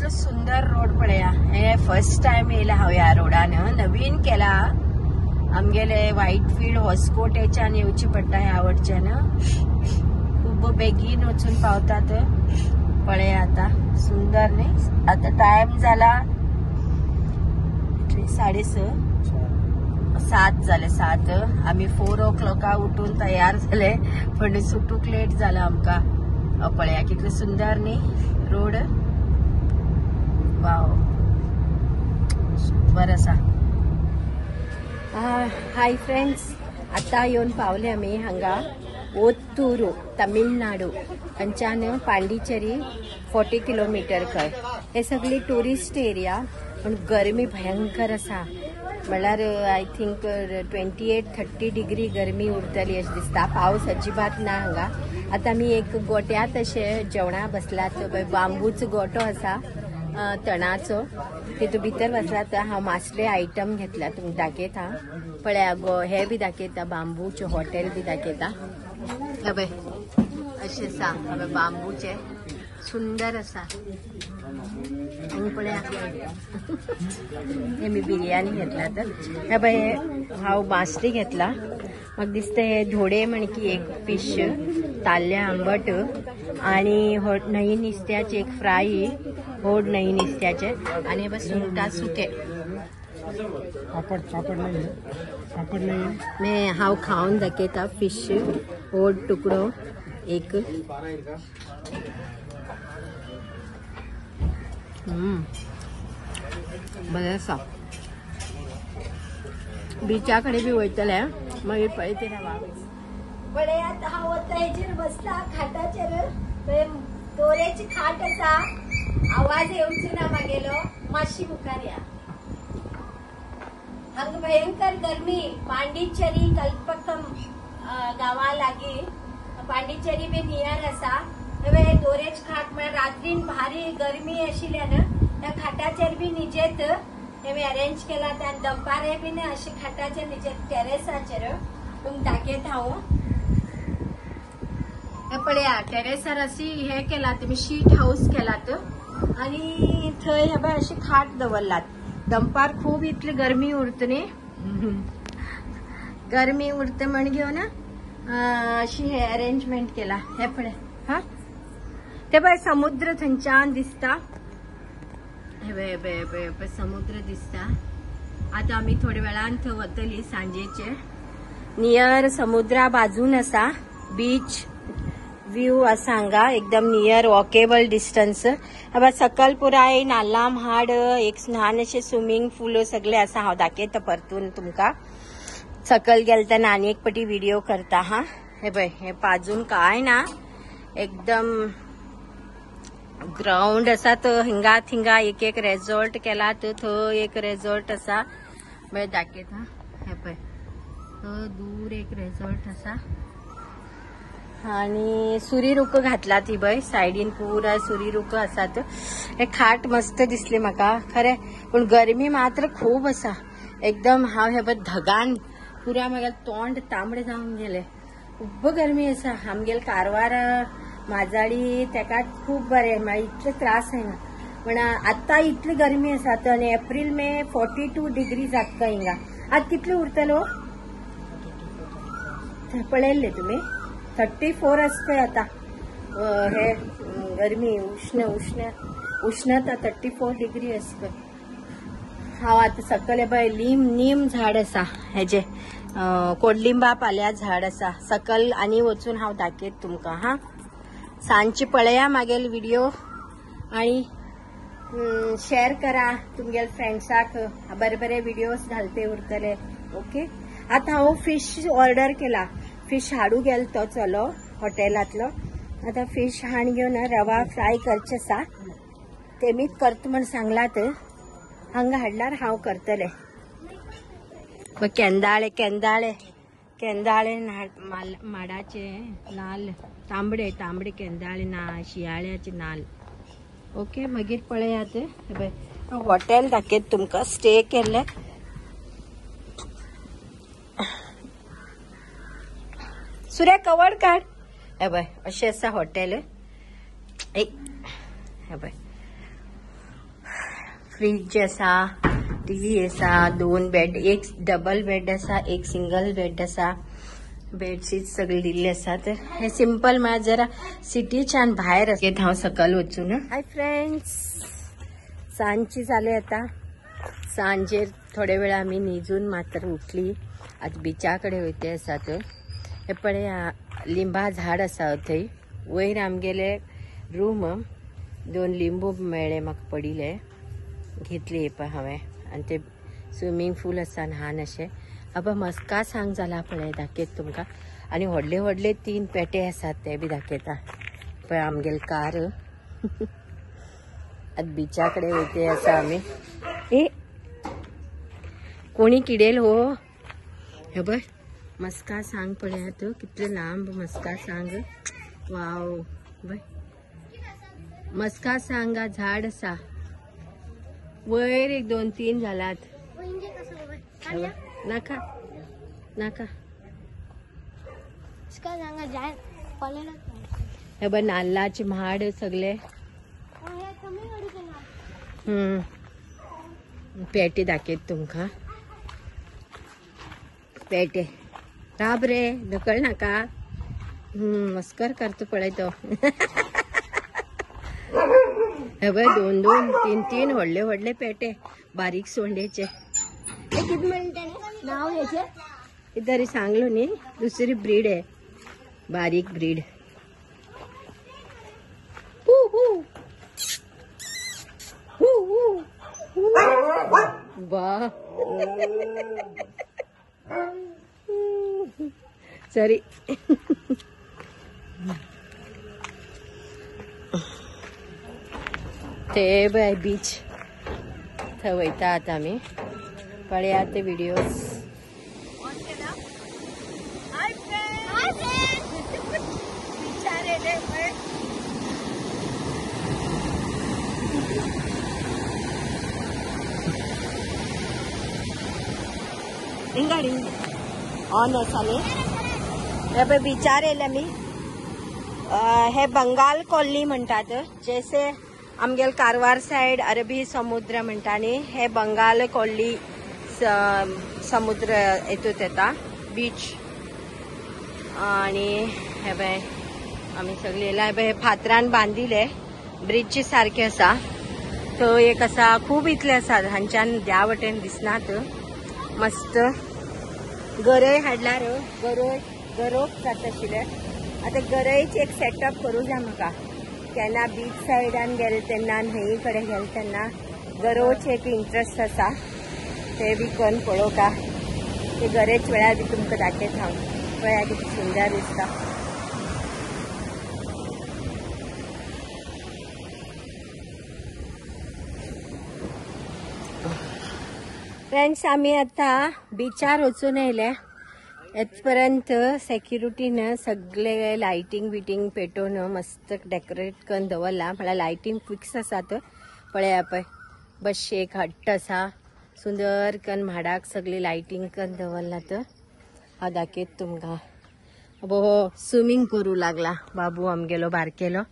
कितलो सुंदर रोड पळया. हे फर्स्ट टाइम येयला हांव ह्या रोडान. नवीन केला. आमगेले व्हाईटफिल्ड हॉस्कोटेच्यान येवची पडटा ह्या वटच्यान. खूप बेगीन वचून पावतात. पळया आता सुंदर न्ही. आता टाइम झाला 6:30 झाले. 7 आम्ही 4 o'clock उठून तयार झाले पण सुटूक लेट झाला आमका. पळया कितलं सुंदर न्ही रोड. वाव सुपर असा. हाय फ्रेंड्स, आता येऊन पावले आम्ही हांगा ओत्तूरू तमिळनाडू हांच्यान पांडिचेरी 40 किलोमीटर खंय. हे सगळी टुरिस्ट एरिया पण गरमी भयंकर असा. म्हळ्यार आय थिंक 28-30 डिग्री गरमी उरतली अशें दिसता. पावस अजिबात ना हांगा. आता आमी एक गोट्यात अशे जेवणा बसलात. बांबूचो गोटो असा तणाचो. तितून भितर बसलात. हांव मासले आयटम घेतला तुमकां दाखयता. पळया हे बी दाखयता. बांबूचे हॉटेल बी दाखयता. हे अशें आसा. बांबूचे सुंदर असा. आणि पळया हे मी बिर्याणी घेतला. तर हे पळय हांव मासली घेतला. म्हाका दिसता हे धोडे म्हण की एक फिश ताल्ल्या आंबट आणि न्हंय नुस्त्याचे एक फ्राय होड न्हंय नुस्त्याचे आणि हे सुंगटां सुके. पापड नाही. हांव खावन दाखयता. फिश होड तुकडो एक. बरें आसा. बिचा कडेन बी वयतले मागीर पळयते ना. बडे आता हांव हेचेर बसला खाटाचेर. दोऱ्याची खाट आसा. आवाज येवची ना मागेलो. मातशी मुखार या. हांगा भयंकर गर्मी. पांडिचेरी कल्पकम गांवा लागीं पांडिचेरी बी नियर आसा. दोरेच खाट म्हळ्यार रात्रीन भारी गरमी आशिल्ल्यान त्या खाटाचेर बी न्हिजेत तेमी अरेंज केला. त्या दनपारे बी अशे खाटाचेर न्हिजेत टेरेसाचेर. तुमकां दाखयता हांव. हे पळया टेरेसार अशी हे केला तुमी शीट हाऊस केलात आणि थंय हे पळय अशी खाट दवरलात. दनपार खूब इतली गरमी उरता न्ही. गरमी उरता म्हण घेवन अशी हे अरेंजमेंट केला. हे पळय हा ते पळय समुद्र थंयच्यान दिसता. हे समुद्र दिसता. आता आम्ही थोड्या वेळान थंय वतली सांजेचे. नियर समुद्रा बाजून असा बीच व्यू असा हांगा एकदम नियर वॉकेबल डिस्टन्स. सकल पुराय नाल्ला म्हाड एक ल्हान अशें स्विमींग पूल सगळे असा. हांव दाखयता परतून तुमकां. सकल गेल तेन्ना आनी एक पटी व्हिडिओ करता. हा हे पळय हे पाजून काय ना एकदम ग्राउंड असा. तर हिंगा थिंगा एक एक रेसॉर्ट केला. तर थंय एक रेसॉर्ट असा. बरें दाखयता. हे पळय थंय दूर एक रेसॉर्ट असा आणि सुरीरुक घातला ती पळय सायडीन पुरा सुरीरुक आसात. हे खाट मस्त दिसले म्हाका खरे पण गरमी मात्र खूब असा एकदम. हांव हे पळय धगान पुरा म्हागे तोंड तांबडे जावन गेले. खूब गरमी असा. आमगेले कारवार माजाळी तेका खूब बरें म्हळ्यार इतले त्रास जायना. पण आता इतली गरमी आसा. आणि एप्रिल मे 42 डिग्री जाता हिंगा. आज कितले उरतलो पळयल्ले तुमी 34 आसता आता. हे गरमी उष्णता 34 डिग्री आसता. हांव आता सकयल पळय नीम झाड आसा. हेजे कोडलिंबा पाल्या झाड आसा सकल. आनी वचून हांव दाखयत तुमकां. हा सांजची पळया मागेल व्हिडिओ आणि शेअर करा तुमगेल फ्रेंड्साक. बरे बरे व्हिडिओज घालते उरतले. ओके. आता हांव फिश ऑर्डर केला. फिश हाडू गेल तो चलो हॉटेलांतलो. आता फिश हाण घेवन रवा फ्राय करचे आसा. तेमीच करता म्हण सांगलात. हांगा हाडल्यार हांव करतले. केंदाळे माडाचे नाल तांबडे केंदाळे ना शियाळ्याचे नाल. ओके. मागीर पळयात हॉटेल दाखयत तुमकां स्टे केल्ले. सुर्या कवर काढ. हे पळय अशें आसा हॉटेल. हे पळय फ्रीज असा, टीव्ही असा, 2 बेड, एक डबल बेड असा, एक सिंगल बेड असा, बेडशीट सगळी दिल्ली असा. तर हे सिंपल मला जरा सिटीच्यान भायर येत हांव सकाळ वचून. हाय फ्रेंड्स, सांजची जाले आता. सांजेर थोडे वेळ आम्ही निजून मात्र उठली. आज बिचाकडे वयते आसा. तर हे पळय लिंबा झाड असा थंय. वयर आमगेले रूम 2 लिंबू मेळ्ळे म्हाका पडिले, घेतले पळय हांवें. आनी ते स्विमींग पूल आसा ल्हान अशें. अब मस्का सांग जाला पळय दाखयत तुमकां. आनी व्हडले व्हडले 3 पेटे आसात ते बी दाखयता पळय आमगेले कार. आज बिचा कडेन वयते आसा आमी. ए कोणी किडेल हो. हे पळय मस्का सांग पळयात कितले लांब मस्का सांग. वाव बय मस्का सांगा झाड असा. वयर 1 2 3 झालात. नाका नाका हे बघ नाल्लाचे म्हाड सगळे. पेटे दाखयत तुमका. पेटे राब रे ढकल नाका. मस्कर करतो पळय तो. हे बघ 2 2 3 3 व्हडले व्हडले पेटे बारीक सोंडेचे. किती म्हणते नाव ह्याचे हे तरी सांगलो नी. दुसरी ब्रीड आहे, बारीक ब्रीड. बा सॉरी. ते बाय बीच थंय वयता आता आमी. पळयात ते व्हिडिओज. गाडी ऑन असाले. हे पळय बिचार येयले आमी. हे बंगाल कॉलनी म्हणटात. जैसे आमगेल कारवार साइड अरबी समुद्र म्हणटा न्ही, हे बंगाल कॉलनी समुद्र येतूत येता बीच. आणि हे पळय आमी सगळी येयला. हे पळय हे फातरान बांदिले ब्रिजचे सारखे असा. तो एक असा खूब इतले आसात. हांच्यान त्या वटेन दिसनात. मस्त गरय हाडल्यार गरोवप जाता आशिल्ले. आता गरयेचे एक सेटअप करूं जाय म्हाका. केन्ना बीच सायडान गेले तेन्ना न्हंये कडेन गेले तेन्ना गरोवचे एक इंट्रस्ट आसा. ते बी करून पळोवका. ते गरेच वेळार बी तुमकां दाखयत हांव. पळया किती सुंदर दिसता. फ्रेंड्स आमी आता बिचार वचून येयले. येतपर्यंत सेक्युरिटीन सगळे लायटिंग बिटिंग पेटोवन मस्त डेकोरेट करून दवरला. म्हळ्यार लायटिंग फिक्स आसात. पळया पळय बसशे एक हट्ट आसा. सुंदर करून म्हाडाक सगळी लायटिंग करून दवरलात. हांव दाखयत तुमकां. हो स्विमींग करूं लागला बाबू आमगेलो बारकेलो.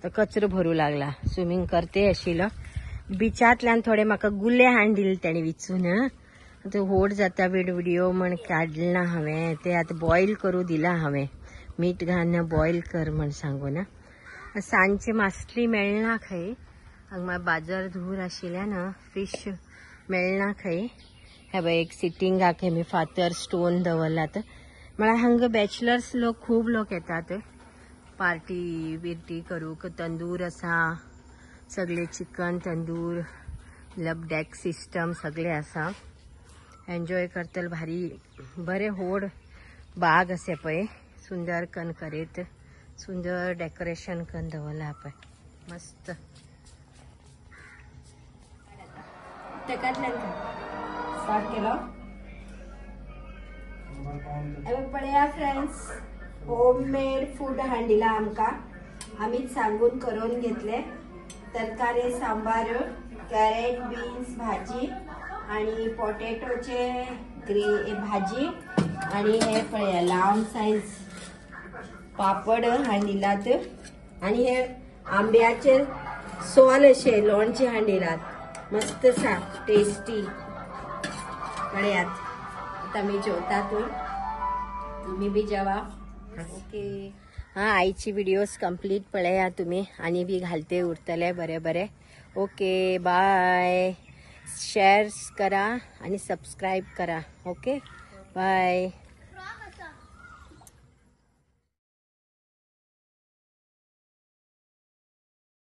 तो कचरो भरूं लागला. स्विमींग करते आशिल्लो. बिचांतल्यान थोडे म्हाका गुल्ले हाडून दिले तेणे विचून. तो होड जाता व्हिडिओ म्हण काडला हांवें. ते आतां बॉयल करूं दिला हांवें. मीठ घालून बॉयल कर म्हण सांगून. सांजचे मासली मेळना खंय. हांगा बाजार धूर आशिल्ल्यान फिश मेळना खंय. हे पळय एक सिटींगाक हे फातर स्टोन दवरलात. म्हळ्यार हांगा बॅचलर्स लोक खूब लोक येतात पार्टी बिर्टी करूंक. तंदूर आसा सगळे, चिकन तंदूर, डेक सिस्टम सगळे आसा. एन्जॉय करतल भारी. बरे होड बाग असे पळय. सुंदर कन करीत. सुंदर डेकोरेशन करून दवरला पळय. मस्त. स्टार्ट केलो. पळया फ्रेंड्स होममेड फूड हाडिला आमकां. आमीच सांगून करून घेतले. तरकारी सांबार, कॅरेट बीन्स भाजी आणि पोटॅटोचे भाजी आणि हे पळया लांब साइज पापड हाडिलात. आणि हे आंब्याचे सोल अशे लोणचे हाडिलात. मस्त सा टेस्टी पळयात आता मी जेवता तुम्ही बी जेवा ओके हा आईची व्हिडिओज कंप्लीट पळया तुम्ही आणि बी घालते उरतले बरे बरे ओके बाय शेअर्स करा आणि सबस्क्राईब करा ओके बाय